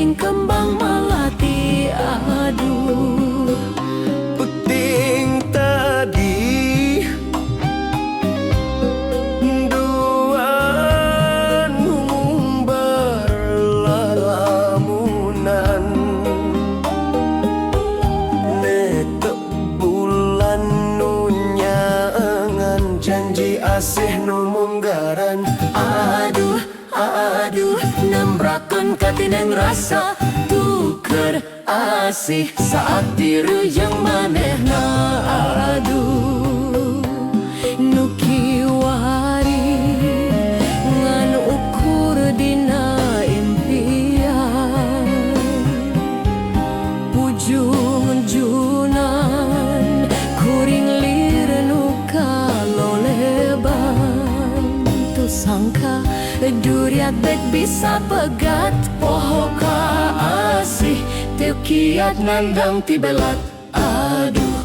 ding kembang melati. Aduh, puting tadi duaan berlalamunan, netek bulan nunyangan janji asih nu munggaran. aduh, aduh, nembrakon katineng rasa tuker asih saat diri yang manehna. Aduh, nukiwari ngan ukur dina impian, ujung junan kuring lir nu kaloleban. Tu sangka duriat bet bisa pegat poho ka asih teu kiat nandang ti belat. Aduh,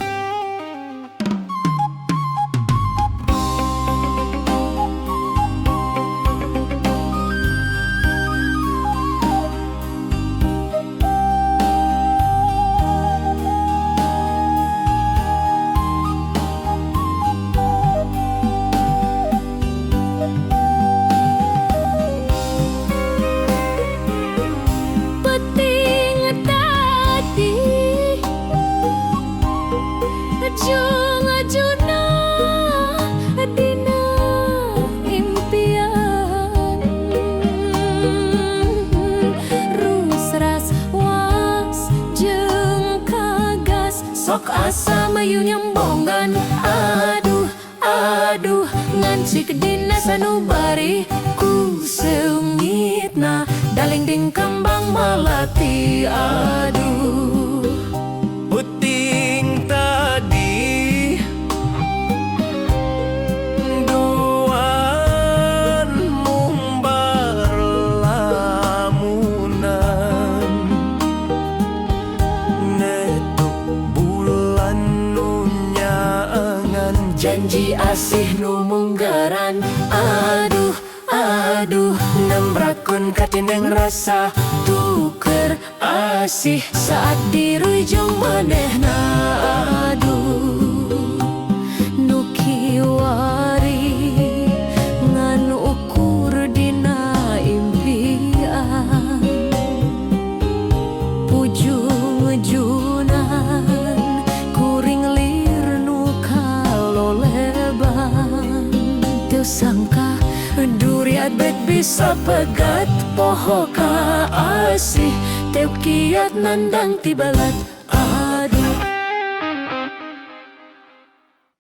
peting tadi ajuna dina impian, rusras was jeung kagas sok asa mayu nyambongan. Aduh, aduh, ngan cik dina sanubari ku seungitna daling ding kembang melati. Aduh, puting tadi duaan berlamunan, netuk bulan nunyangan janji asih nu munggaran. Aduh, aduh, nembrakun katineng rasa tuker asih saat dirujung manehna. Aduh, nukiwari ngan ukur dina impian, ujung junan kuring lir nu kaloleban. Teu sangka duriat bet bisa pegat poho ka asih teu kiat nandang ti belat.